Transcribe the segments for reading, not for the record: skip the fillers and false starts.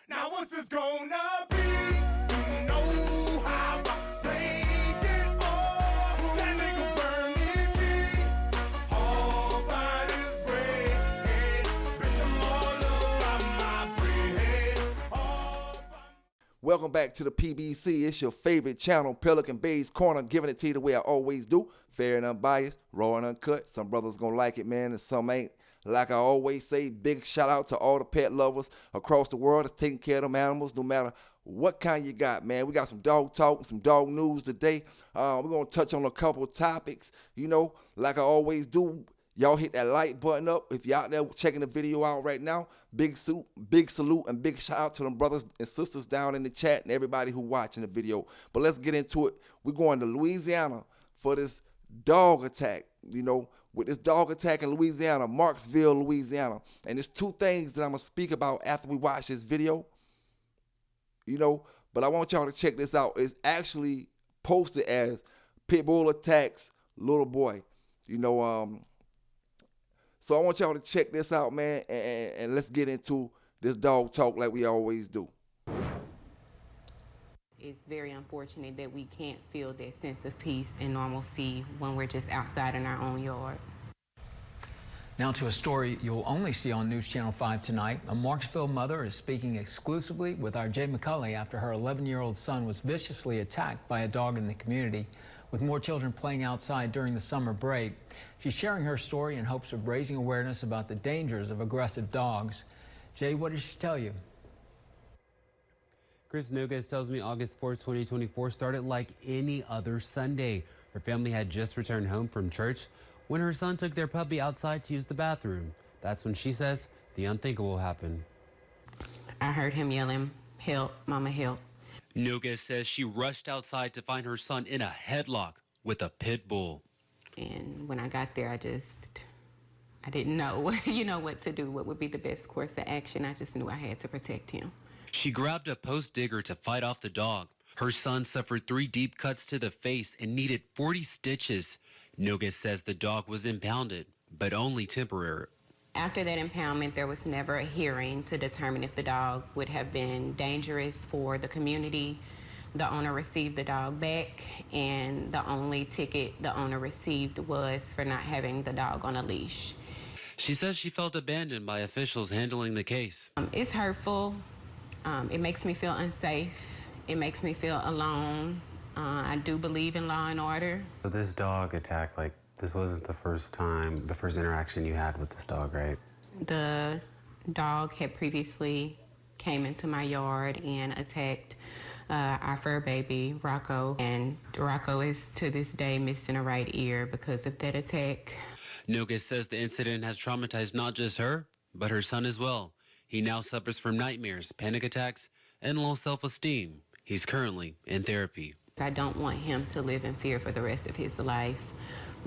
Now what's this gonna be? You know how I played it all. That nigga burning G. All by his bread. Bitch, I'm all up by my bread. Welcome back to the PBC. It's your favorite channel, Pelican Bay's Corner, giving it to you the way I always do. Fair and unbiased, raw and uncut. Some brothers gonna like it, man, and some ain't. Like I always say, big shout out to all the pet lovers across the world that's taking care of them animals, no matter what kind you got, man. We got some dog talk and some dog news today. We're gonna touch on a couple of topics, you know, like I always do. Y'all hit that like button up. If you're out there checking the video out right now, big salute, and big shout out to them brothers and sisters down in the chat and everybody who watching the video. But let's get into it. We're going to Louisiana for this dog attack, you know, with this dog attack in Louisiana, Marksville, Louisiana. And there's two things that I'm going to speak about after we watch this video, you know, but I want y'all to check this out. It's actually posted as Pitbull attacks little boy, you know, so I want y'all to check this out, man, and let's get into this dog talk like we always do. It's very unfortunate that we can't feel that sense of peace and normalcy when we're just outside in our own yard. Now to a story you'll only see on News Channel 5 tonight. A Marksville mother is speaking exclusively with our Jay McCulley after her 11-year-old son was viciously attacked by a dog in the community. With more children playing outside during the summer break, she's sharing her story in hopes of raising awareness about the dangers of aggressive dogs. Jay, what did she tell you? Chris Noguez tells me August 4th, 2024 started like any other Sunday. Her family had just returned home from church when her son took their puppy outside to use the bathroom. That's when she says the unthinkable happened. I heard him yelling, "Help, mama, help." Noguez says she rushed outside to find her son in a headlock with a pit bull. And when I got there, I didn't know, what to do, what would be the best course of action. I just knew I had to protect him. She grabbed a post digger to fight off the dog. Her son suffered 3 deep cuts to the face and needed 40 stitches. Noguez says the dog was impounded, but only temporary. After that impoundment, there was never a hearing to determine if the dog would have been dangerous for the community. The owner received the dog back, and the only ticket the owner received was for not having the dog on a leash. She says she felt abandoned by officials handling the case. It's hurtful. It makes me feel unsafe. It makes me feel alone. I do believe in law and order. So this dog attack, this wasn't the first interaction you had with this dog, right? The dog had previously came into my yard and attacked our fur baby, Rocco. And Rocco is to this day missing a right ear because of that attack. Noguez says the incident has traumatized not just her, but her son as well. He now suffers from nightmares, panic attacks, and low self-esteem. He's currently in therapy. I don't want him to live in fear for the rest of his life,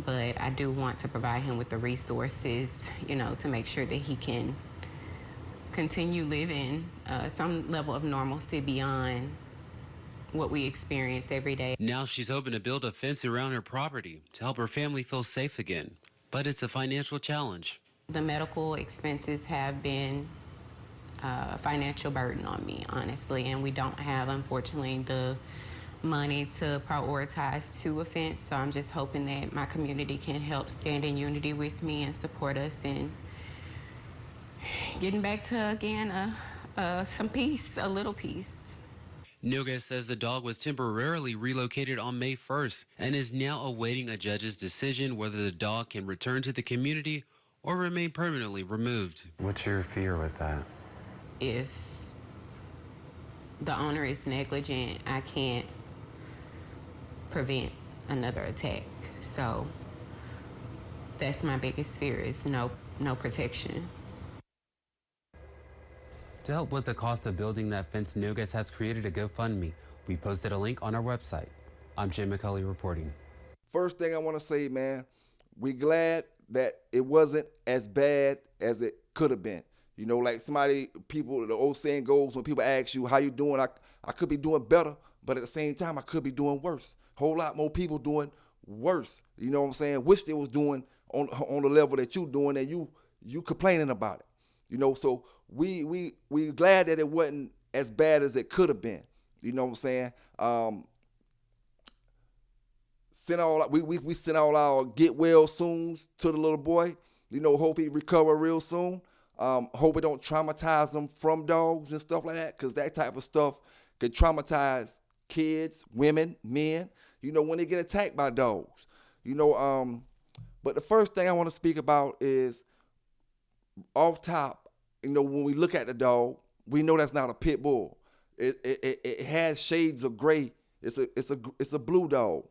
but I do want to provide him with the resources, to make sure that he can continue living some level of normalcy beyond what we experience every day. Now she's hoping to build a fence around her property to help her family feel safe again, but it's a financial challenge. The medical expenses have been a financial burden on me, honestly, and we don't have, unfortunately, the money to prioritize to a fence. So I'm just hoping that my community can help stand in unity with me and support us in getting back to, again, some peace, a little peace. Noguez says the dog was temporarily relocated on May 1st and is now awaiting a judge's decision whether the dog can return to the community or remain permanently removed. What's your fear with that? If the owner is negligent, I can't prevent another attack. So that's my biggest fear, is no protection. To help with the cost of building that fence, Noguez has created a GoFundMe. We posted a link on our website. I'm Jay McCulley reporting. First thing I want to say, man, we glad that it wasn't as bad as it could have been. Like the old saying goes, when people ask you, how you doing? I could be doing better, but at the same time, I could be doing worse. Whole lot more people doing worse. You know what I'm saying? Wish they was doing on the level that you doing and you complaining about it. So we glad that it wasn't as bad as it could have been. You know what I'm saying? We sent all our get well soons to the little boy. You know, hope he recover real soon. Hope it don't traumatize him from dogs and stuff like that, because that type of stuff could traumatize kids, women, men, you know, when they get attacked by dogs. You know, but the first thing I want to speak about is off top, you know, when we look at the dog, we know that's not a pit bull. It has shades of gray. It's a blue dog,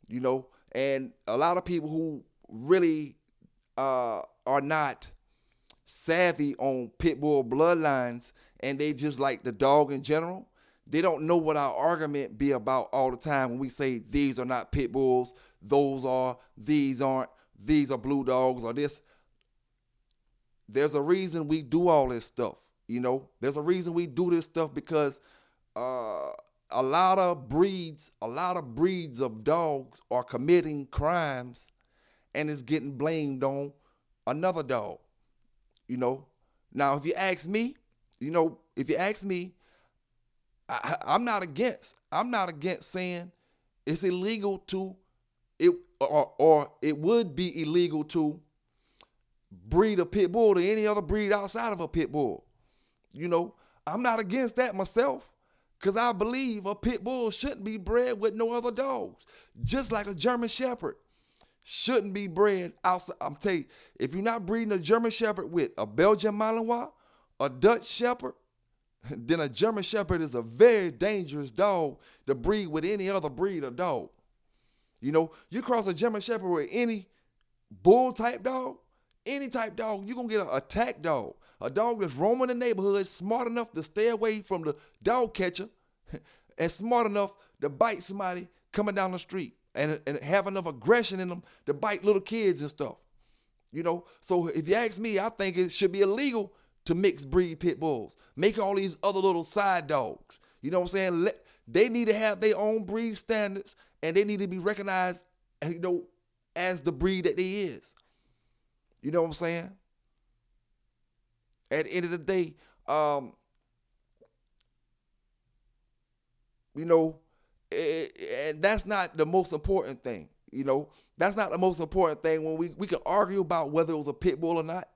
you know, and a lot of people who really are not savvy on pit bull bloodlines, and they just like the dog in general, they don't know what our argument be about all the time when we say these are not pit bulls, those are, these aren't, these are blue dogs, or this. There's a reason we do all this stuff, you know. There's a reason we do this stuff, because a lot of breeds of dogs are committing crimes, and it's getting blamed on another dog, you know. Now, if you ask me, I'm not against saying it's illegal to it, or it would be illegal to breed a pit bull to any other breed outside of a pit bull. You know, I'm not against that myself, because I believe a pit bull shouldn't be bred with no other dogs, just like a German Shepherd shouldn't be bred outside. I'm telling you, if you're not breeding a German Shepherd with a Belgian Malinois, a Dutch Shepherd, then a German Shepherd is a very dangerous dog to breed with any other breed of dog. You know, you cross a German Shepherd with any bull type dog, any type dog, you're going to get an attack dog. A dog that's roaming the neighborhood, smart enough to stay away from the dog catcher, and smart enough to bite somebody coming down the street, and have enough aggression in them to bite little kids and stuff. You know, so if you ask me, I think it should be illegal to mix breed pit bulls. Make all these other little side dogs. You know what I'm saying? They need to have their own breed standards, and they need to be recognized, you know, as the breed that they is. You know what I'm saying? At the end of the day, you know, and that's not the most important thing. You know, that's not the most important thing when we can argue about whether it was a pit bull or not.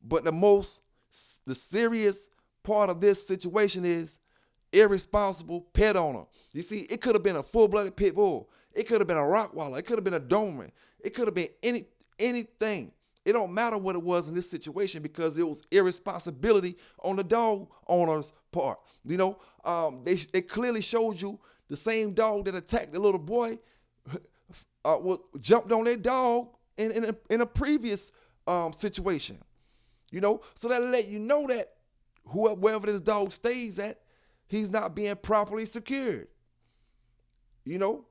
But the serious part of this situation is irresponsible pet owner. You see, it could have been a full-blooded pit bull. It could have been a Rottweiler. It could have been a Doberman. It could have been anything. It don't matter what it was in this situation, because it was irresponsibility on the dog owner's part. You know, they clearly showed you the same dog that attacked the little boy jumped on their dog in a previous situation. You know, so that let you know that wherever this dog stays at, he's not being properly secured. You know,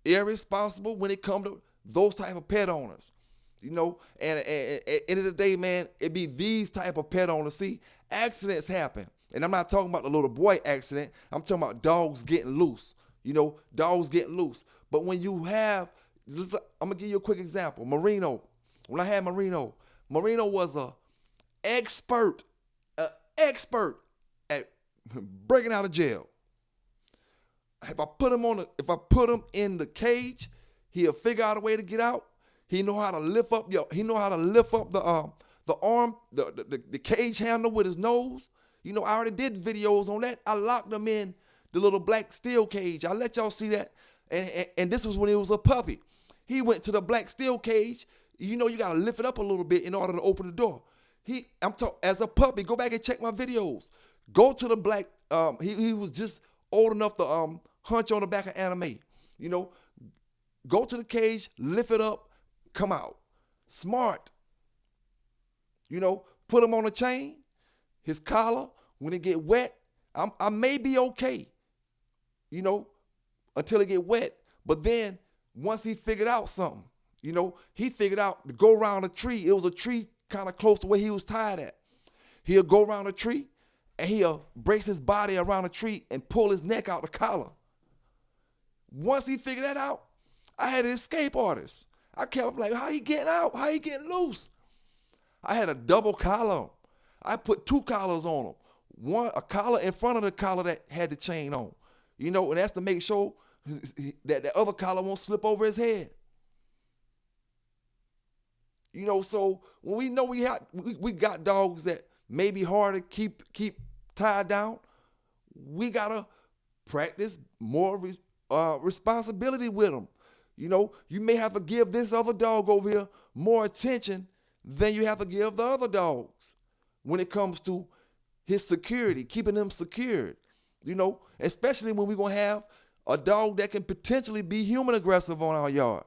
irresponsible when it comes to those type of pet owners. You know, and at the end of the day, man, it be these type of pet owners. See, accidents happen. And I'm not talking about the little boy accident. I'm talking about dogs getting loose. You know, dogs getting loose. But when you have, I'm going to give you a quick example. Marino. When I had Marino was an expert at breaking out of jail. If I put him in the cage, he'll figure out a way to get out. He know how to lift up the arm, the cage handle with his nose. You know, I already did videos on that. I locked him in the little black steel cage. I let y'all see that. And this was when he was a puppy. He went to the black steel cage. You know, you got to lift it up a little bit in order to open the door. As a puppy, go back and check my videos. Go to the black, he was just old enough to hunch on the back of anime. You know, go to the cage, lift it up, come out. Smart. You know, put him on a chain, his collar, when it get wet, I may be okay, you know, until it get wet. But then once he figured out something, you know, he figured out to go around a tree. It was a tree kind of close to where he was tied at. He'll go around a tree and he'll brace his body around a tree and pull his neck out the collar. Once he figured that out, I had an escape artist. I kept like, how he getting out? How he getting loose? I had a double collar. I put 2 collars on him. a collar in front of the collar that had the chain on. You know, and that's to make sure that the other collar won't slip over his head. You know, so when we know we got dogs that may be hard to keep tied down, we gotta practice more responsibility with them. You know, you may have to give this other dog over here more attention than you have to give the other dogs when it comes to his security, keeping him secured. You know, especially when we're gonna have a dog that can potentially be human aggressive on our yard.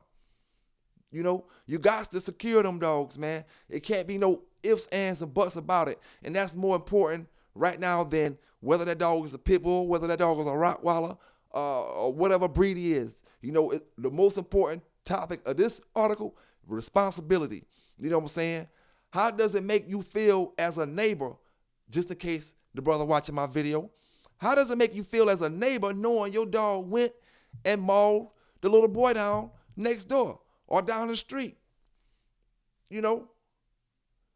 You know, you got to secure them dogs, man. It can't be no ifs, ands, and buts about it. And that's more important right now than whether that dog is a pit bull, whether that dog is a Rottweiler, or whatever breed he is. You know, the most important topic of this article, responsibility. You know what I'm saying? How does it make you feel as a neighbor, just in case the brother watching my video, how does it make you feel as a neighbor knowing your dog went and mauled the little boy down next door or down the street? You know,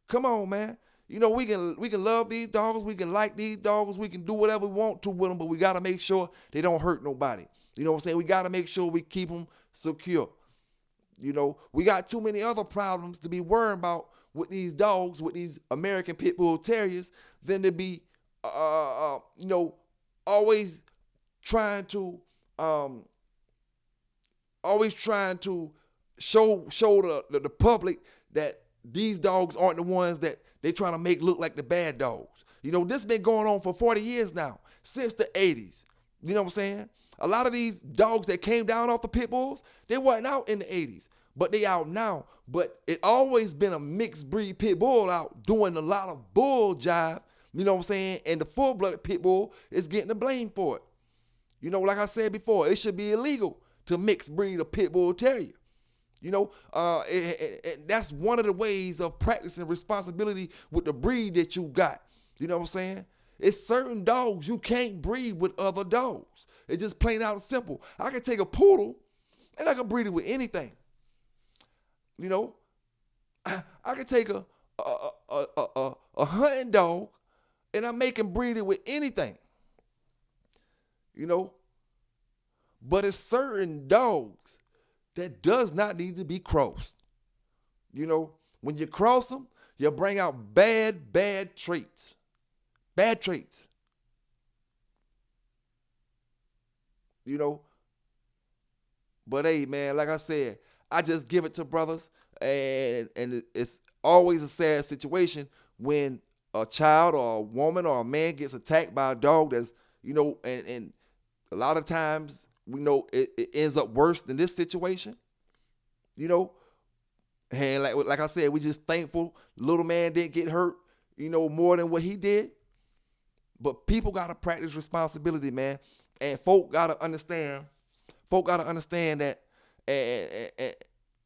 come on, man. You know, we can love these dogs, we can like these dogs, we can do whatever we want to with them, but we got to make sure they don't hurt nobody. You know what I'm saying? We got to make sure we keep them secure. You know, we got too many other problems to be worrying about with these dogs, with these American Pit Bull Terriers, than to be, you know, always trying to show the public that these dogs aren't the ones that they trying to make look like the bad dogs. You know, this been going on for 40 years now, since the 80s. You know what I'm saying? A lot of these dogs that came down off the pit bulls, they wasn't out in the 80s, but they out now. But it always been a mixed breed pit bull out doing a lot of bull jive. You know what I'm saying? And the full-blooded pit bull is getting the blame for it. You know, like I said before, it should be illegal to mix breed a pit bull terrier. You know, that's one of the ways of practicing responsibility with the breed that you got. You know what I'm saying? It's certain dogs you can't breed with other dogs. It's just plain out and simple. I can take a poodle and I can breed it with anything. You know, I can take a hunting dog and I make him breed it with anything. You know, but it's certain dogs that does not need to be crossed. You know, when you cross them, you bring out bad traits. Bad traits. You know, but hey, man, like I said, I just give it to brothers, and it's always a sad situation when a child or a woman or a man gets attacked by a dog that's, you know, and a lot of times we know it ends up worse than this situation, you know. And like I said, we just thankful little man didn't get hurt, you know, more than what he did. But people got to practice responsibility, man. And folk got to understand that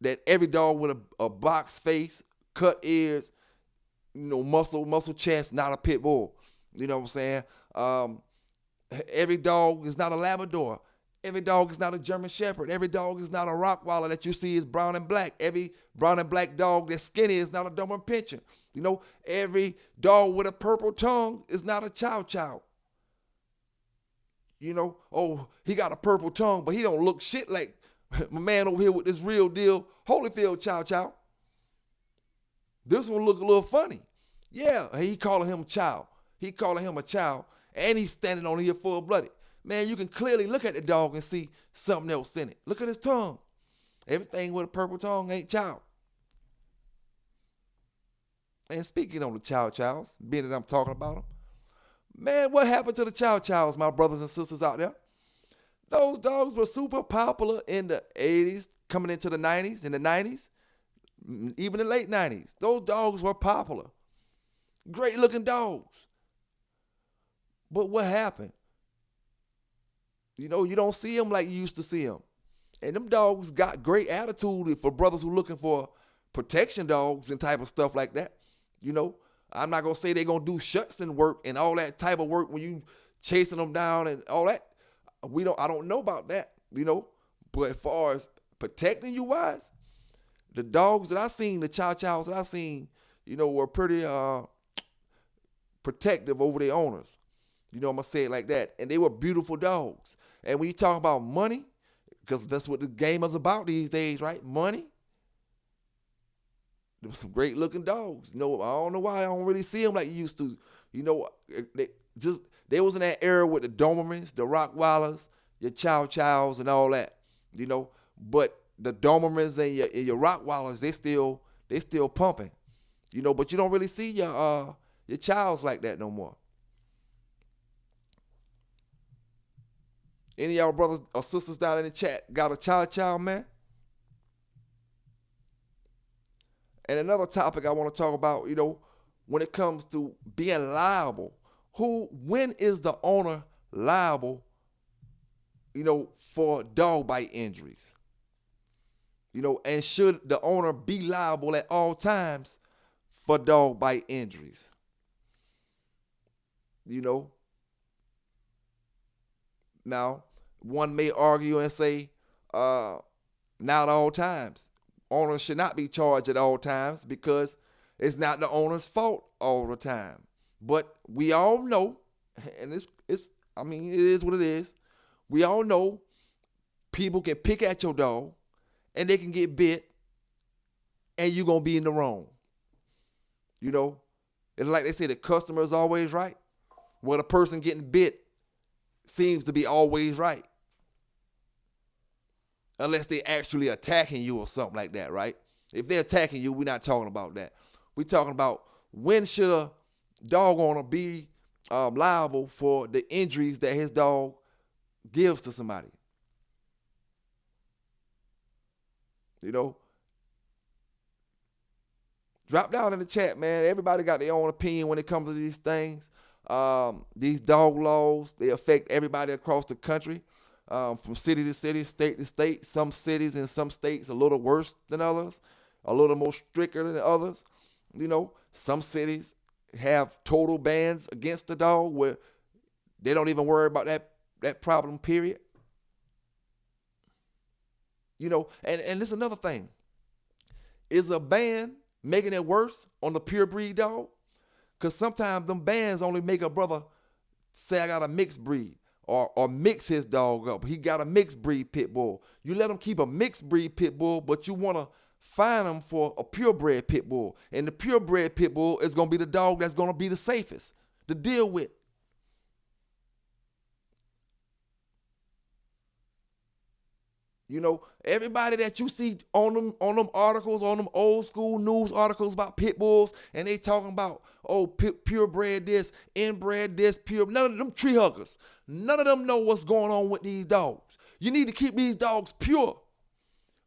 that every dog with a box face, cut ears, you know, muscle chest, not a pit bull. You know what I'm saying? Every dog is not a Labrador. Every dog is not a German Shepherd. Every dog is not a Rottweiler that you see is brown and black. Every brown and black dog that's skinny is not a Doberman Pinscher. You know, every dog with a purple tongue is not a Chow Chow. You know, oh, he got a purple tongue, but he don't look shit like my man over here with this real deal Holyfield Chow Chow. This one look a little funny. Yeah, he calling him Chow. He calling him a Chow, and he's standing on here full-blooded. Man, you can clearly look at the dog and see something else in it. Look at his tongue. Everything with a purple tongue ain't Chow. And speaking on the Chow Chows, being that I'm talking about them, man, what happened to the Chow Chows, my brothers and sisters out there? Those dogs were super popular in the 80s, coming into the 90s, in the 90s, even the late 90s. Those dogs were popular. Great looking dogs. But what happened? You know, you don't see them like you used to see them. And them dogs got great attitude for brothers who looking for protection dogs and type of stuff like that. You know, I'm not going to say they're going to do shuts and work and all that type of work when you chasing them down and all that. I don't know about that, you know. But as far as protecting you wise, the dogs that I seen, the Chow Chows that I seen, you know, were pretty protective over their owners. You know, I'm going to say it like that. And they were beautiful dogs. And when you talk about money, because that's what the game is about these days, right? Money. There were some great looking dogs. You know, I don't know why I don't really see them like you used to. You know, they was in that era with the Dobermans, the Rottweilers, your Chow Chows and all that. You know, but the Dobermans and your Rottweilers, they still pumping. You know, but you don't really see your Chows like that no more. Any of y'all brothers or sisters down in the chat got a Chow Chow, man? And another topic I want to talk about, you know, when it comes to being liable, when is the owner liable, you know, for dog bite injuries? You know, and should the owner be liable at all times for dog bite injuries? You know, now one may argue and say, not all times. Owners should not be charged at all times because it's not the owner's fault all the time. But we all know, and it is what it is. We all know people can pick at your dog and they can get bit and you're going to be in the wrong. You know, it's like they say the customer is always right. Well, the person getting bit seems to be always right. Unless they actually attacking you or something like that, right? If they're attacking you, we're not talking about that. We're talking about when should a dog owner be liable for the injuries that his dog gives to somebody. You know? Drop down in the chat, man. Everybody got their own opinion when it comes to these things. These dog laws, they affect everybody across the country. From city to city, state to state. Some cities and some states a little worse than others, a little more stricter than others. You know, some cities have total bans against the dog where they don't even worry about that problem, period. You know, and this is another thing. Is a ban making it worse on the pure breed dog? Because sometimes them bans only make a brother say, I got a mixed breed. Or mix his dog up. He got a mixed breed pit bull. You let him keep a mixed breed pit bull, but you want to fine him for a purebred pit bull. And the purebred pit bull is going to be the dog that's going to be the safest to deal with. You know, everybody that you see on them articles, on them old school news articles about pit bulls, and they talking about, purebred this, inbred this, pure. None of them tree huggers. None of them know what's going on with these dogs. You need to keep these dogs pure.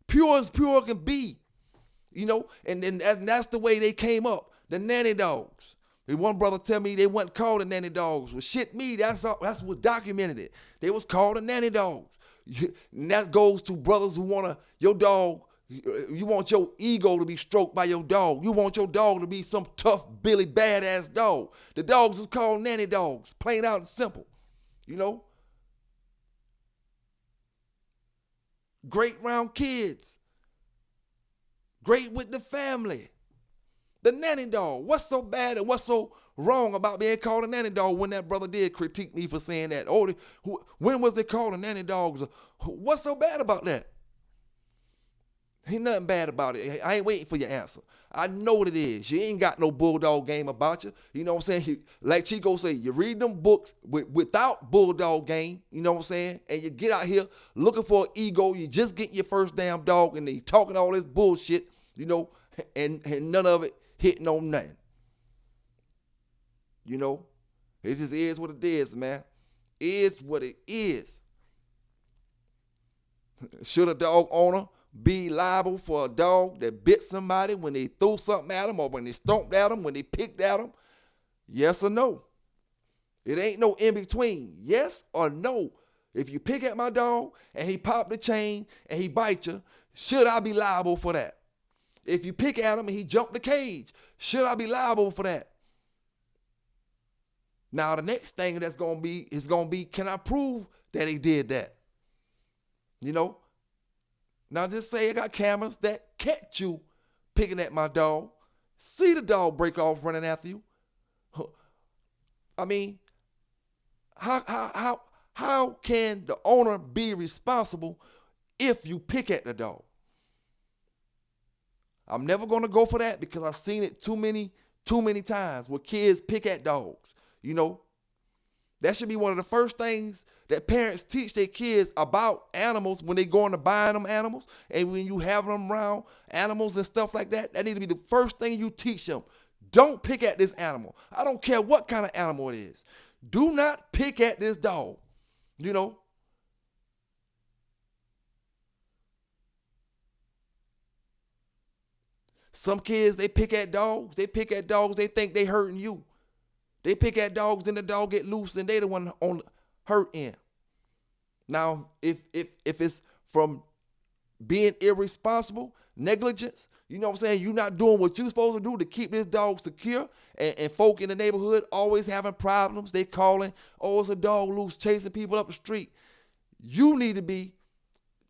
Pure as pure can be. You know, and that's the way they came up. The nanny dogs. And one brother tell me they wasn't called the nanny dogs. Well, shit me, that's what documented it. They was called the nanny dogs. And that goes to brothers who want your dog, you want your ego to be stroked by your dog. You want your dog to be some tough, Billy, badass dog. The dogs is called nanny dogs, plain out and simple. You know? Great round kids. Great with the family. The nanny dog. What's so bad and what's so wrong about being called a nanny dog when that brother did critique me for saying that? When was they called a nanny dogs? What's so bad about that? Ain't nothing bad about it. I ain't waiting for your answer. I know what it is. You ain't got no bulldog game about you. You know what I'm saying? Like Chico say, you read them books without bulldog game, you know what I'm saying? And you get out here looking for an ego. You just get your first damn dog and they talking all this bullshit, you know, and none of it hitting on nothing. You know? It just is what it is, man. Is what it is. Should a dog owner be liable for a dog that bit somebody when they threw something at them or when they stomped at them, when they picked at them? Yes or no? It ain't no in between. Yes or no? If you pick at my dog and he popped the chain and he bite you, should I be liable for that? If you pick at him and he jumped the cage, should I be liable for that? Now the next thing that's gonna be, can I prove that he did that? You know? Now just say I got cameras that catch you picking at my dog. See the dog break off running after you. I mean, how can the owner be responsible if you pick at the dog? I'm never gonna go for that because I've seen it too many times where kids pick at dogs. You know, that should be one of the first things that parents teach their kids about animals when they go into buying them animals, and when you have them around animals and stuff like that. That need to be the first thing you teach them. Don't pick at this animal. I don't care what kind of animal it is. Do not pick at this dog. You know. Some kids, they pick at dogs. They think they hurting you. They pick at dogs and the dog get loose and they the one on hurt end. Now, if it's from being irresponsible, negligence, you know what I'm saying? You're not doing what you're supposed to do to keep this dog secure, and folk in the neighborhood always having problems. They calling, oh, it's a dog loose, chasing people up the street. You need to be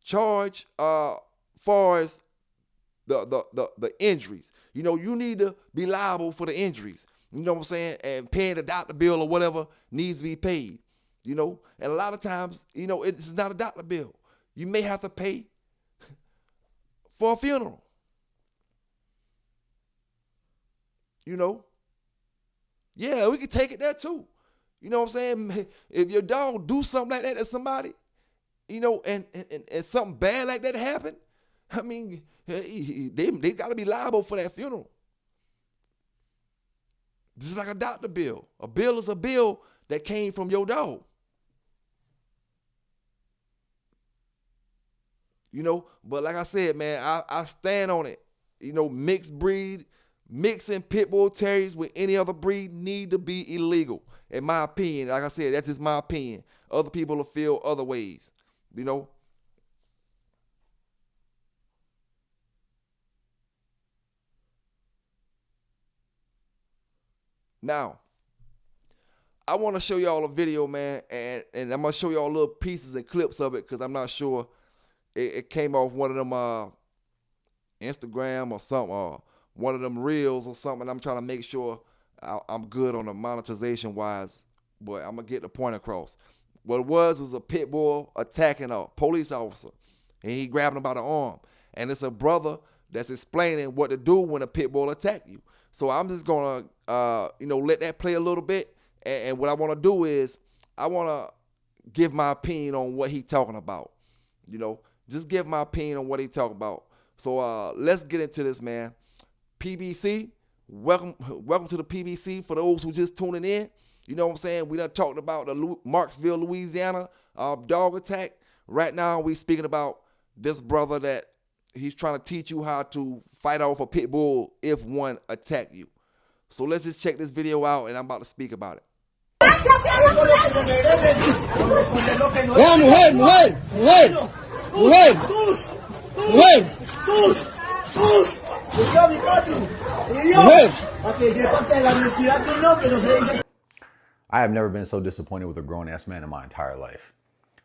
charged far as the injuries. You know, you need to be liable for the injuries. You know what I'm saying? And paying the doctor bill or whatever needs to be paid. You know, and a lot of times, you know, it's not a doctor bill. You may have to pay for a funeral. You know? Yeah, we can take it there too. You know what I'm saying? If your dog do something like that to somebody, you know, and something bad like that happen, I mean, they got to be liable for that funeral. Just like a doctor bill. A bill is a bill that came from your dog. You know, but like I said, man, I stand on it. You know, mixed breed, mixing pit bull terriers with any other breed need to be illegal, in my opinion. Like I said, that's just my opinion. Other people will feel other ways, you know. Now, I want to show y'all a video, man, and I'm going to show y'all little pieces and clips of it because I'm not sure. It came off one of them Instagram or something, or one of them reels or something. I'm trying to make sure I'm good on the monetization wise, but I'm going to get the point across. What it was a pit bull attacking a police officer, and he grabbed him by the arm. And it's a brother that's explaining what to do when a pit bull attack you. So I'm just going to, let that play a little bit. And what I want to do is I want to give my opinion on what he talking about. You know, just give my opinion on what he talking about. So let's get into this, man. PBC, welcome to the PBC for those who just tuning in. You know what I'm saying? We done talked about the Marksville, Louisiana dog attack. Right now we speaking about this brother that he's trying to teach you how to fight off a pit bull if one attack you. So let's just check this video out, and I'm about to speak about it. I have never been so disappointed with a grown-ass man in my entire life.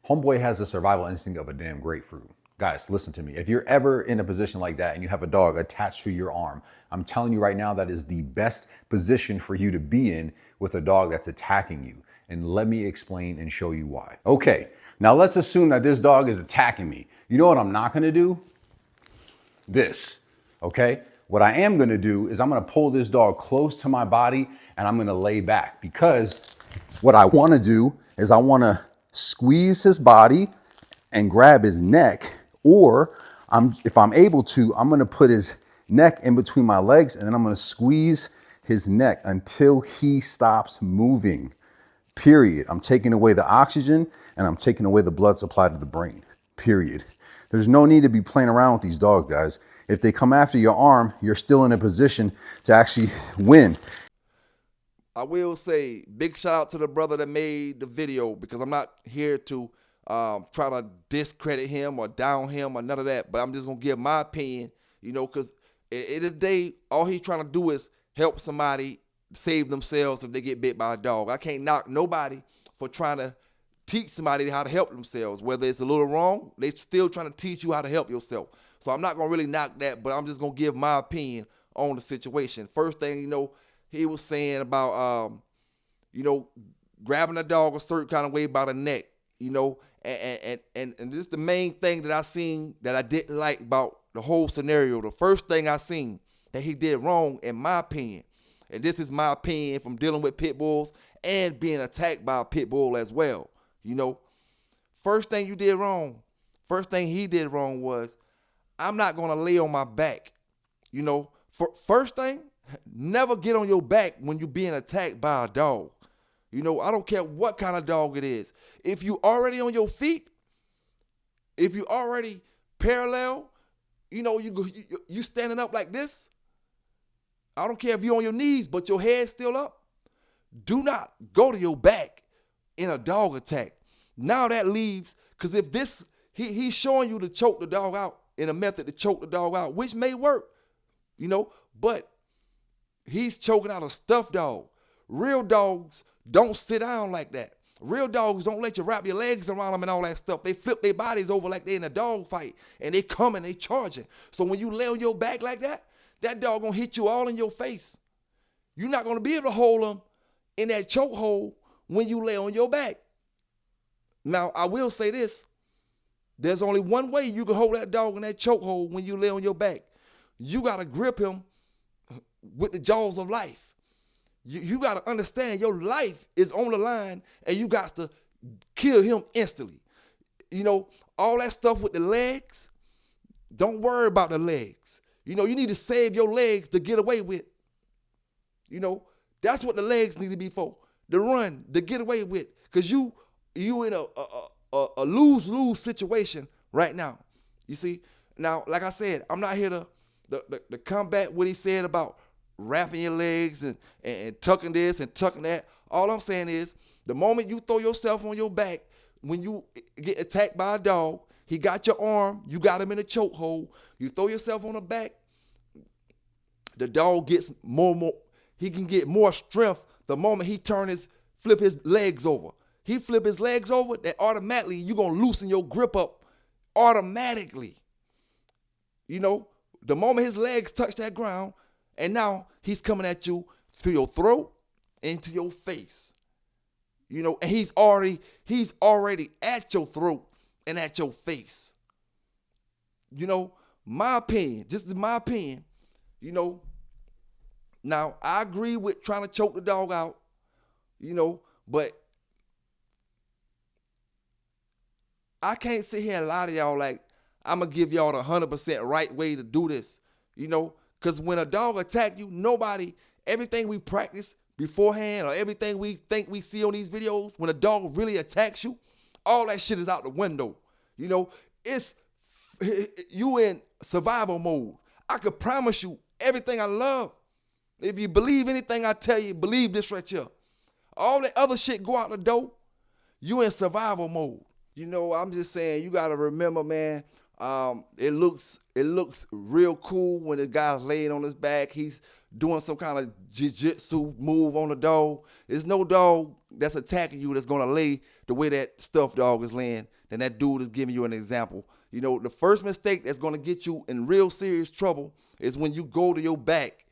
Homeboy has the survival instinct of a damn grapefruit. Guys, listen to me. If you're ever in a position like that and you have a dog attached to your arm, I'm telling you right now that is the best position for you to be in with a dog that's attacking you. And let me explain and show you why. Okay, now let's assume that this dog is attacking me. You know what I'm not gonna do? This, okay? What I am gonna do is I'm gonna pull this dog close to my body and I'm gonna lay back, because what I wanna do is I wanna squeeze his body and grab his neck, or if I'm able to, I'm gonna put his neck in between my legs and then I'm gonna squeeze his neck until he stops moving, period. I'm taking away the oxygen and I'm taking away the blood supply to the brain, period. There's no need to be playing around with these dogs, guys. If they come after your arm, you're still in a position to actually win. I will say big shout out to the brother that made the video, because I'm not here to try to discredit him or down him or none of that, but I'm just gonna give my opinion, you know, because at the end of the day, all he's trying to do is help somebody save themselves if they get bit by a dog. I can't knock nobody for trying to teach somebody how to help themselves. Whether it's a little wrong, they're still trying to teach you how to help yourself. So I'm not gonna really knock that, but I'm just gonna give my opinion on the situation. First thing, you know, he was saying about grabbing a dog a certain kind of way by the neck, and this is the main thing that I seen that I didn't like about the whole scenario. The first thing I seen that he did wrong, in my opinion, and this is my opinion from dealing with pit bulls and being attacked by a pit bull as well, First thing he did wrong was, I'm not going to lay on my back. First thing, never get on your back when you're being attacked by a dog. I don't care what kind of dog it is. If you already on your feet, if you already parallel, you standing up like this. I don't care if you're on your knees, but your head's still up. Do not go to your back in a dog attack. Now that leaves, because if he's showing you to choke the dog out in a method to choke the dog out, which may work, but he's choking out a stuffed dog. Real dogs don't sit down like that. Real dogs don't let you wrap your legs around them and all that stuff. They flip their bodies over like they're in a dog fight, and they come and they charging. So when you lay on your back like that, that dog gonna hit you all in your face. You're not gonna be able to hold him in that choke hold when you lay on your back. Now, I will say this. There's only one way you can hold that dog in that choke hold when you lay on your back. You got to grip him with the jaws of life. You got to understand your life is on the line, and you got to kill him instantly. All that stuff with the legs, don't worry about the legs. You need to save your legs to get away with. That's what the legs need to be for, to run, to get away with. Because you in a lose-lose situation right now. You see? Now, like I said, I'm not here to combat what he said about wrapping your legs and tucking this and tucking that. All I'm saying is, the moment you throw yourself on your back, when you get attacked by a dog, he got your arm, you got him in a choke hold, you throw yourself on the back, the dog gets he can get more strength the moment he flip his legs over. He flip his legs over, that automatically you're going to loosen your grip up automatically. The moment his legs touch that ground, and now he's coming at you through your throat and to your face. And he's already at your throat and at your face. My opinion, this is my opinion, now I agree with trying to choke the dog out, but I can't sit here and lie to y'all like I'm going to give y'all the 100% right way to do this, because when a dog attack you, everything we practice beforehand or everything we think we see on these videos, when a dog really attacks you, all that shit is out the window. It's you in survival mode. I could promise you everything I love. If you believe anything I tell you, believe this right here. All that other shit go out the door, you in survival mode. I'm just saying, you got to remember, man, it looks real cool when the guy's laying on his back. He's doing some kind of jiu-jitsu move on the dog. There's no dog that's attacking you that's going to lay the way that stuffed dog is laying. Then that dude is giving you an example. The first mistake that's going to get you in real serious trouble is when you go to your back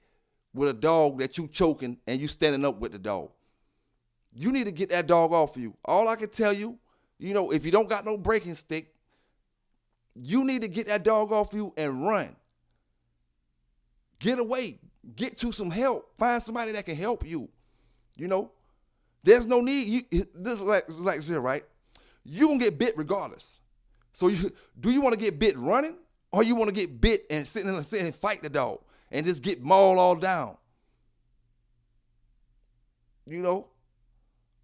with a dog that you choking and you standing up with the dog. You need to get that dog off of you. All I can tell you, if you don't got no breaking stick, you need to get that dog off you and run. Get away. Get to some help. Find somebody that can help you. There's no need. This is like this, right? You're going to get bit regardless. So do you want to get bit running, or you want to get bit and sit and fight the dog and just get mauled all down?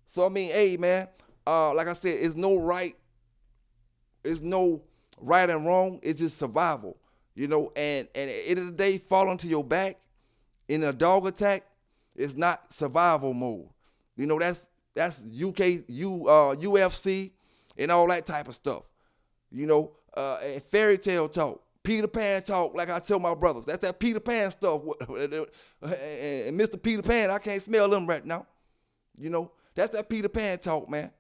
So, I mean, hey, man, like I said, it's no right and wrong. It's just survival, and at the end of the day, falling to your back in a dog attack is not survival mode. That's UFC and all that type of stuff. And fairy tale talk, Peter Pan talk, like I tell my brothers. That's that Peter Pan stuff. And Mr. Peter Pan, I can't smell him right now. That's that Peter Pan talk, man.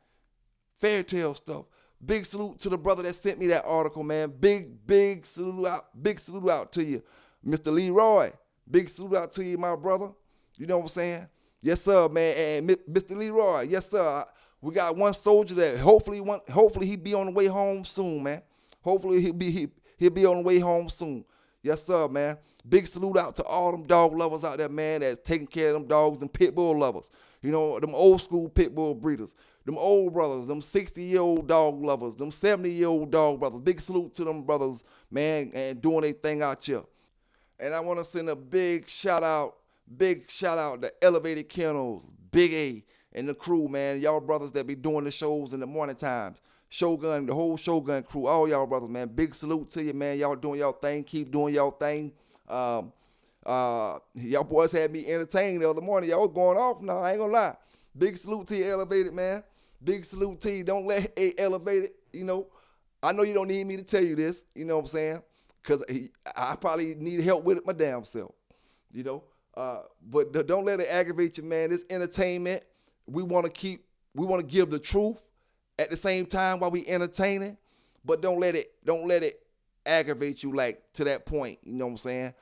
Fairy tale stuff. Big salute to the brother that sent me that article, man. Big salute out to you, Mr. Leroy. Big salute out to you, my brother. You know what I'm saying? Yes, sir, man. And Mr. Leroy, yes, sir. We got one soldier that hopefully he be on the way home soon, man. Hopefully he'll be on the way home soon. Yes, sir, man. Big salute out to all them dog lovers out there, man, that's taking care of them dogs and pit bull lovers. You know, them old school pit bull breeders, them old brothers, them 60-year-old dog lovers, them 70-year-old dog brothers. Big salute to them brothers, man, and doing their thing out here. And I want to send a big shout out to Elevated Kennels, Big A, and the crew, man. Y'all brothers that be doing the shows in the morning times. Shogun, the whole Shogun crew, all y'all brothers, man. Big salute to you, man. Y'all doing y'all thing. Keep doing y'all thing. Y'all boys had me entertained the other morning. Y'all was going off now, I ain't gonna lie. Big salute to you, Elevated, man. Big salute to you. Don't let Elevated, you know. I know you don't need me to tell you this, you know what I'm saying? Because I probably need help with it my damn self, you know. But don't let it aggravate you, man. It's entertainment. We want to give the truth at the same time while we entertaining, but don't let it aggravate you like to that point. You know what I'm saying?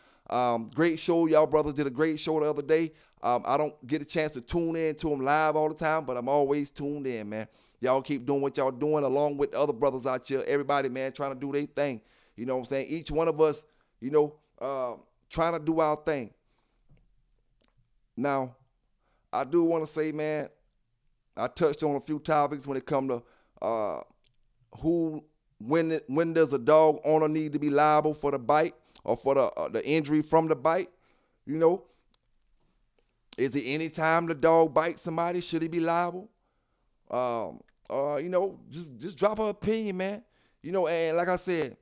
Great show. Y'all brothers did a great show the other day. I don't get a chance to tune in to them live all the time, but I'm always tuned in, man. Y'all keep doing what y'all doing along with the other brothers out here. Everybody, man, trying to do their thing. You know what I'm saying? Each one of us, you know, trying to do our thing. Now, I do want to say, man, I touched on a few topics when it come to when does a dog owner need to be liable for the bite or for the injury from the bite? You know, is it any time the dog bites somebody, should he be liable? You know, just drop an opinion, man. You know, and like I said,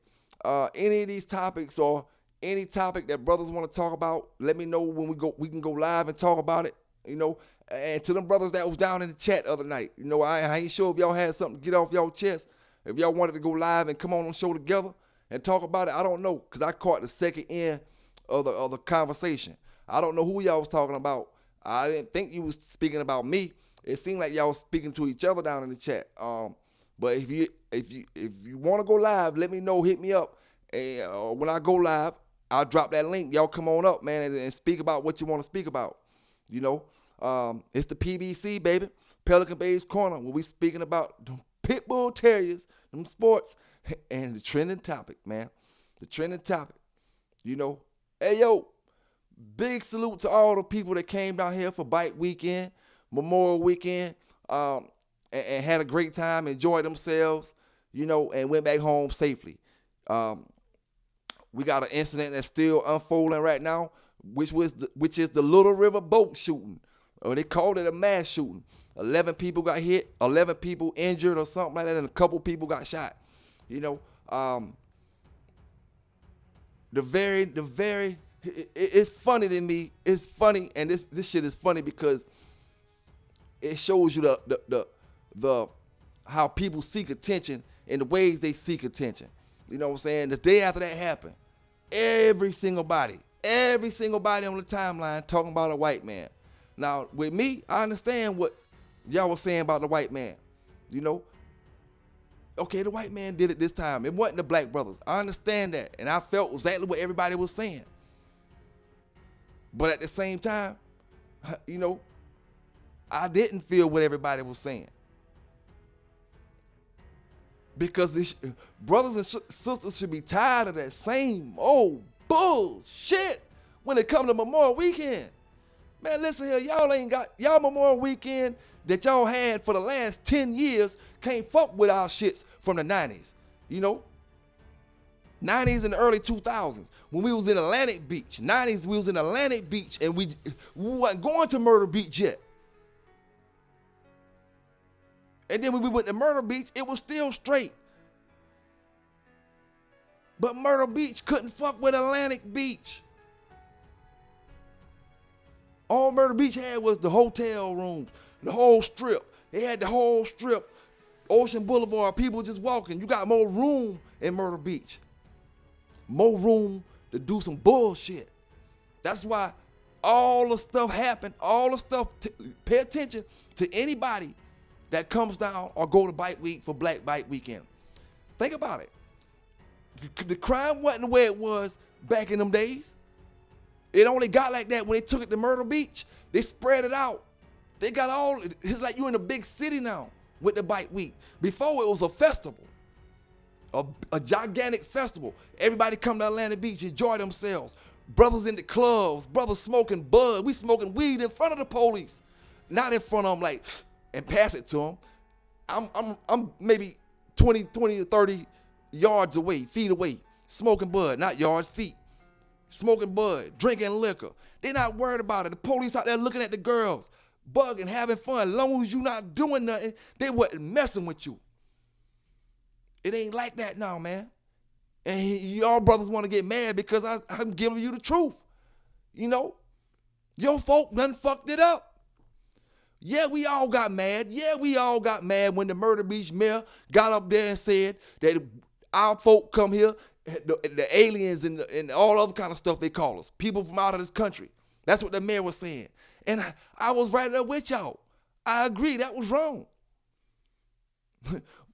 any of these topics or any topic that brothers want to talk about, let me know when we can go live and talk about it, you know. And to them brothers that was down in the chat the other night, you know, I ain't sure if y'all had something to get off y'all chest. If y'all wanted to go live and come on the show together and talk about it, I don't know, because I caught the second end of the conversation. I don't know who y'all was talking about. I didn't think you was speaking about me. It seemed like y'all was speaking to each other down in the chat. But if you want to go live, let me know. Hit me up. And when I go live, I'll drop that link. Y'all come on up, man, and speak about what you want to speak about. You know, it's the PBC, baby, Pelican Bay's Corner, where we speaking about the pit bull terriers, them sports, and the trending topic, man. The trending topic. You know, hey yo, big salute to all the people that came down here for Bike Weekend, Memorial Weekend, and had a great time, enjoyed themselves, you know, and went back home safely. We got an incident that's still unfolding right now, which is the Little River boat shooting. Or they called it a mass shooting. 11 people got hit, 11 people injured or something like that, and a couple people got shot. You know, it's funny to me. It's funny, and this shit is funny because it shows you the how people seek attention and the ways they seek attention. You know what I'm saying? The day after that happened, every single body on the timeline talking about a white man. Now, with me, I understand what y'all was saying about the white man. You know, okay, the white man did it this time. It wasn't the black brothers. I understand that, and I felt exactly what everybody was saying. But at the same time, you know, I didn't feel what everybody was saying. Because brothers and sisters should be tired of that same old bullshit when it comes to Memorial Weekend. Man, listen here, y'all Memorial Weekend that y'all had for the last 10 years can't fuck with our shits from the 90s, you know? 90s and the early 2000s when we was in Atlantic Beach. 90s, we was in Atlantic Beach and we wasn't going to Myrtle Beach yet. And then when we went to Myrtle Beach, it was still straight. But Myrtle Beach couldn't fuck with Atlantic Beach. All Myrtle Beach had was the hotel rooms, the whole strip. They had the whole strip, Ocean Boulevard, people just walking. You got more room in Myrtle Beach. More room to do some bullshit. That's why all the stuff happened, all the stuff, pay attention to anybody that comes down or go to Bike Week for Black Bike Weekend. Think about it. The crime wasn't the way it was back in them days. It only got like that when they took it to Myrtle Beach. They spread it out. They got all, it's like you're in a big city now with the bike week. Before it was a festival, a gigantic festival. Everybody come to Atlantic Beach, enjoy themselves. Brothers in the clubs, brothers smoking bud. We smoking weed in front of the police. Not in front of them like, and pass it to them. I'm maybe 20 to 30 yards away, feet away, smoking bud, not yards, feet. Smoking bud, drinking liquor. They're not worried about it. The police out there looking at the girls, bugging, having fun. As long as you not doing nothing, they wasn't messing with you. It ain't like that now, man. And y'all brothers want to get mad because I'm giving you the truth. You know, your folk done fucked it up. Yeah, we all got mad. Yeah, we all got mad when the Myrtle Beach mayor got up there and said that our folk come here, the aliens and all other kind of stuff they call us, people from out of this country. That's what the mayor was saying. And I was right there with y'all. I agree, that was wrong.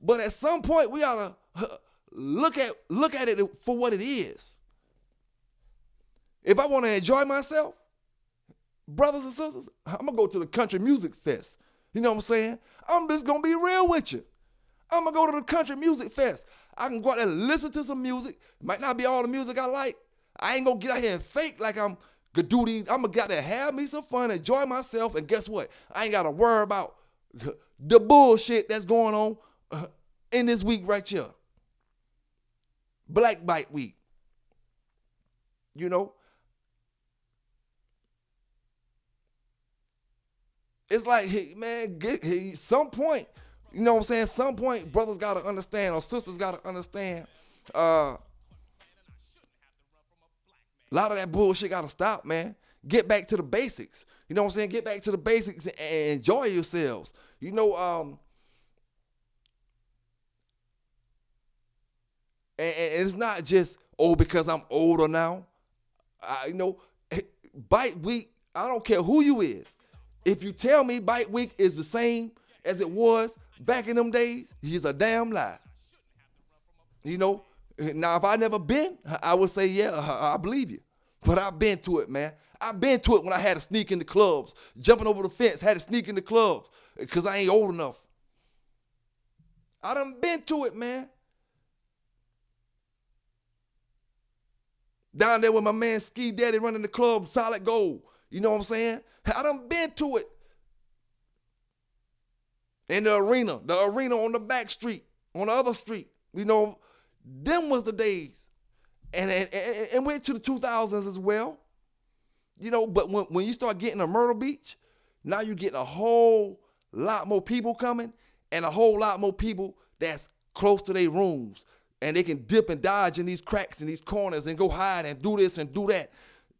But at some point, we ought to look at it for what it is. If I want to enjoy myself, brothers and sisters, I'm going to go to the Country Music Fest. You know what I'm saying? I'm just going to be real with you. I'm going to go to the Country Music Fest. I can go out there and listen to some music. It might not be all the music I like. I ain't going to get out here and fake like I'm going to do these. I'm going to get out there and have me some fun, enjoy myself, and guess what? I ain't got to worry about the bullshit that's going on in this week right here. Black Bike Week. You know? It's like, hey, man, some point, you know what I'm saying? Some point, brothers got to understand or sisters got to understand. A lot of that bullshit got to stop, man. Get back to the basics. You know what I'm saying? Get back to the basics and enjoy yourselves. You know, and it's not just, because I'm older now. You know, Bike Week, I don't care who you is. If you tell me Bike Week is the same as it was back in them days, he's a damn lie. You know, now if I never been, I would say, yeah, I believe you. But I've been to it, man. I've been to it when I had to sneak in the clubs, jumping over the fence, had to sneak in the clubs because I ain't old enough. I done been to it, man. Down there with my man Ski Daddy running the club, Solid Gold. You know what I'm saying? I done been to it. In the arena on the back street, on the other street. You know, them was the days. And went to the 2000s as well. You know, but when you start getting to Myrtle Beach, now you're getting a whole lot more people coming and a whole lot more people that's close to their rooms. And they can dip and dodge in these cracks and these corners and go hide and do this and do that.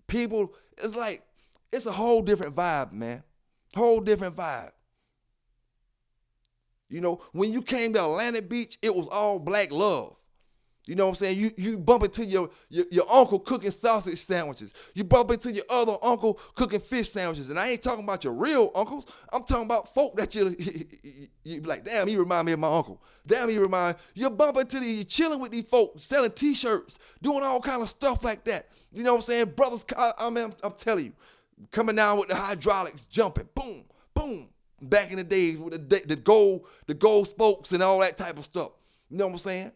People, it's like, it's a whole different vibe, man. Whole different vibe. You know, when you came to Atlantic Beach, it was all black love. You know what I'm saying? You bump into your uncle cooking sausage sandwiches. You bump into your other uncle cooking fish sandwiches. And I ain't talking about your real uncles. I'm talking about folk that you be like, damn, he remind me of my uncle. Damn, you bump into you chilling with these folk, selling T-shirts, doing all kind of stuff like that. You know what I'm saying? Brothers, I'm telling you, coming down with the hydraulics, jumping, boom, boom. Back in the days with the gold spokes and all that type of stuff. You know what I'm saying?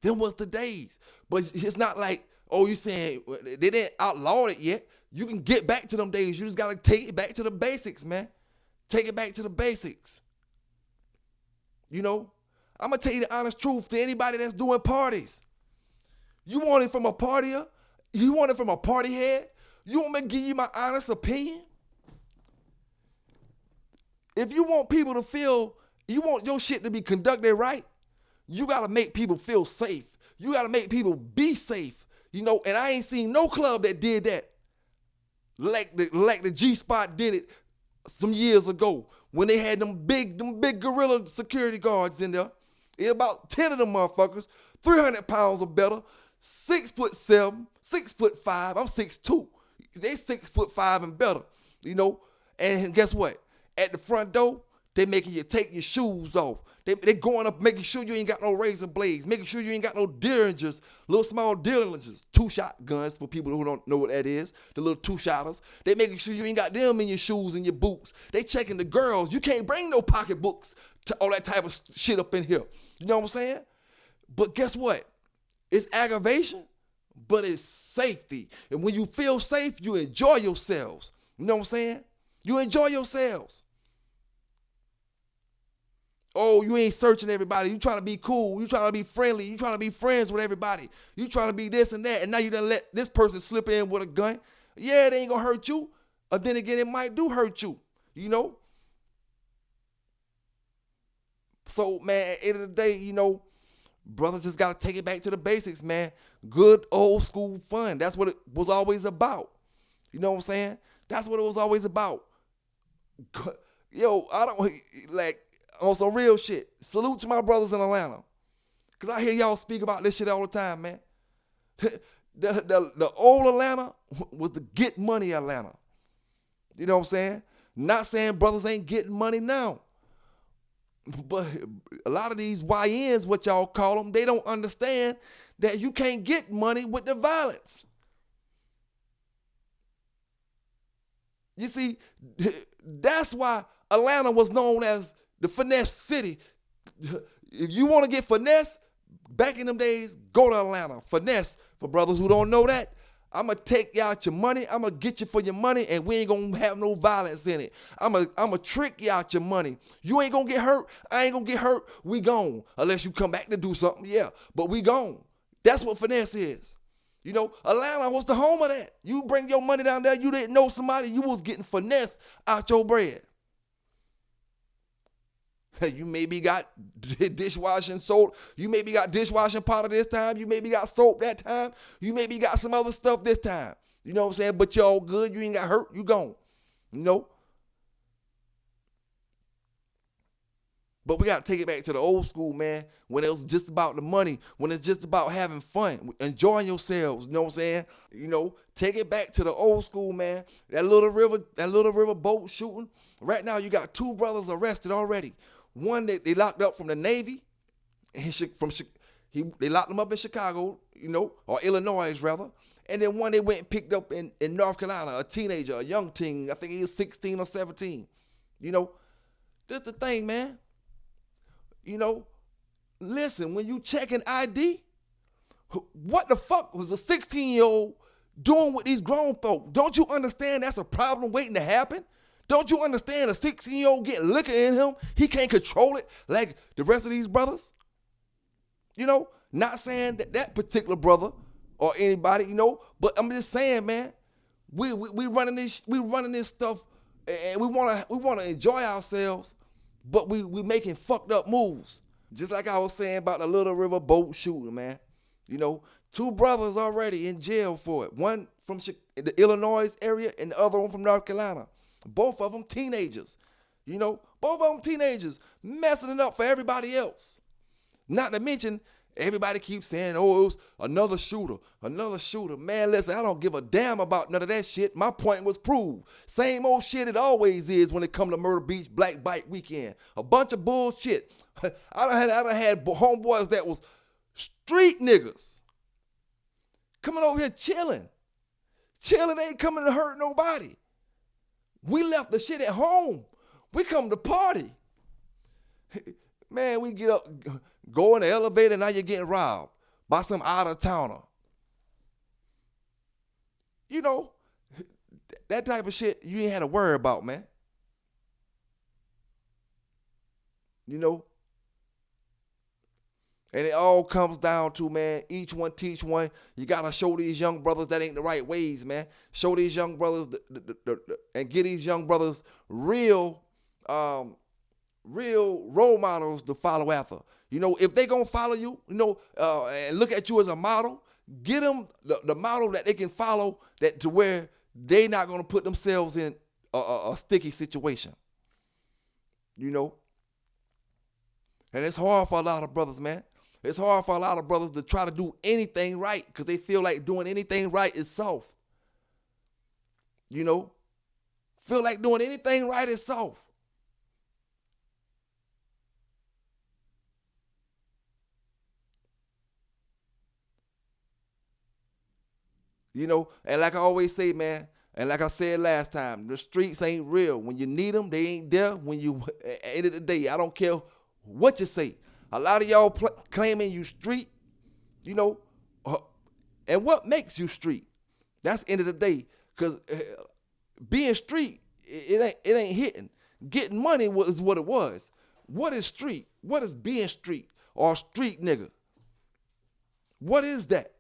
Them was the days. But it's not like, you saying they didn't outlaw it yet. You can get back to them days. You just got to take it back to the basics, man. Take it back to the basics. You know, I'm going to tell you the honest truth to anybody that's doing parties. You want it from a partier? You want it from a party head? You want me to give you my honest opinion? If you want people to feel, you want your shit to be conducted right, you got to make people feel safe. You got to make people be safe. You know, and I ain't seen no club that did that like the G-Spot did it some years ago when they had them big gorilla security guards in there. It about 10 of them motherfuckers, 300 pounds or better, 6'7", 6'5". I'm 6'2". They 6'5" and better, you know. And guess what? At the front door, They making you take your shoes off. They going up making sure you ain't got no razor blades, making sure you ain't got no derringers, little small derringers, 2-shot guns for people who don't know what that is, the little 2-shotters. They making sure you ain't got them in your shoes and your boots. They checking the girls. You can't bring no pocketbooks to all that type of shit up in here. You know what I'm saying? But guess what? It's aggravation, but it's safety. And when you feel safe, you enjoy yourselves. You know what I'm saying? You enjoy yourselves. Oh, you ain't searching everybody. You trying to be cool. You trying to be friendly. You trying to be friends with everybody. You trying to be this and that. And now you done let this person slip in with a gun. Yeah, it ain't going to hurt you. Or then again, it might do hurt you. You know? So, man, at the end of the day, you know, brothers just got to take it back to the basics, man. Good old school fun. That's what it was always about. You know what I'm saying? That's what it was always about. Yo, I don't, like, on some real shit. Salute to my brothers in Atlanta. Because I hear y'all speak about this shit all the time, man. The old Atlanta was the get money Atlanta. You know what I'm saying? Not saying brothers ain't getting money now. But a lot of these YNs, what y'all call them, they don't understand that you can't get money with the violence. You see, that's why Atlanta was known as the finesse city. If you want to get finesse, back in them days, go to Atlanta. Finesse, for brothers who don't know that, I'm going to take you out your money. I'm going to get you for your money, and we ain't going to have no violence in it. I'm going to trick you out your money. You ain't going to get hurt. I ain't going to get hurt. We gone. Unless you come back to do something, yeah. But we gone. That's what finesse is. You know, Atlanta was the home of that. You bring your money down there, you didn't know somebody, you was getting finesse out your bread. You maybe got dishwashing soap. You maybe got dishwashing powder this time. You maybe got soap that time. You maybe got some other stuff this time. You know what I'm saying? But you all good. You ain't got hurt. You gone. You know? But we got to take it back to the old school, man, when it was just about the money, when it's just about having fun, enjoying yourselves, you know what I'm saying? You know, take it back to the old school, man. That little river boat shooting. Right now, you got 2 brothers arrested already. One that they locked up from the Navy. They locked him up in Chicago, you know, or Illinois, rather. And then one they went and picked up in North Carolina, a teenager, a young teen. I think he was 16 or 17. You know, that's the thing, man. You know, listen, when you checking ID, what the fuck was a 16-year-old doing with these grown folk? Don't you understand that's a problem waiting to happen? Don't you understand a 16-year-old getting liquor in him? He can't control it like the rest of these brothers? You know, not saying that particular brother or anybody, you know, but I'm just saying, man, we running this stuff, and we wanna enjoy ourselves, but we making fucked up moves. Just like I was saying about the Little River boat shooting, man. You know, 2 brothers already in jail for it. One from the Illinois area and the other one from North Carolina. Both of them teenagers. You know, both of them teenagers messing it up for everybody else. Not to mention, everybody keeps saying, oh, it was another shooter. Man, listen, I don't give a damn about none of that shit. My point was proved. Same old shit it always is when it come to Murder Beach Black Bike Weekend. A bunch of bullshit. I done had homeboys that was street niggas coming over here chilling. Chilling ain't coming to hurt nobody. We left the shit at home. We come to party. Man, we get up, go in the elevator, now you're getting robbed by some out-of-towner. You know, that type of shit you ain't had to worry about, man. You know? And it all comes down to, man, each one teach one. You got to show these young brothers that ain't the right ways, man. Show these young brothers and get these young brothers real role models to follow after. You know, if they going to follow you, you know, and look at you as a model, get them the model that they can follow that to where they not going to put themselves in a sticky situation. You know? And it's hard for a lot of brothers, man. It's hard for a lot of brothers to try to do anything right because they feel like doing anything right is soft. You know? Feel like doing anything right is soft. You know, and like I always say, man, and like I said last time, the streets ain't real. When you need them, they ain't there. When you, at the end of the day, I don't care what you say. A lot of y'all claiming you street, you know, and what makes you street? That's the end of the day. Because being street, it ain't hitting. Getting money is what it was. What is street? What is being street or street nigga? What is that?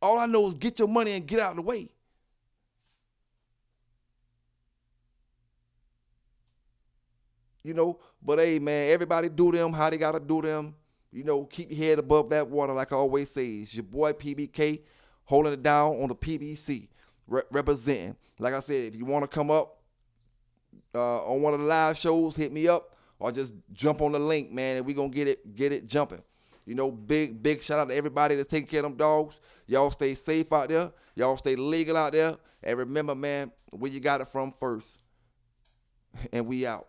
All I know is get your money and get out of the way. You know, but hey, man, everybody do them how they got to do them. You know, keep your head above that water like I always say. It's your boy PBK holding it down on the PBC, representing. Like I said, if you want to come up on one of the live shows, hit me up or just jump on the link, man, and we going to get it jumping. You know, big shout out to everybody that's taking care of them dogs. Y'all stay safe out there. Y'all stay legal out there. And remember, man, where you got it from first. And we out.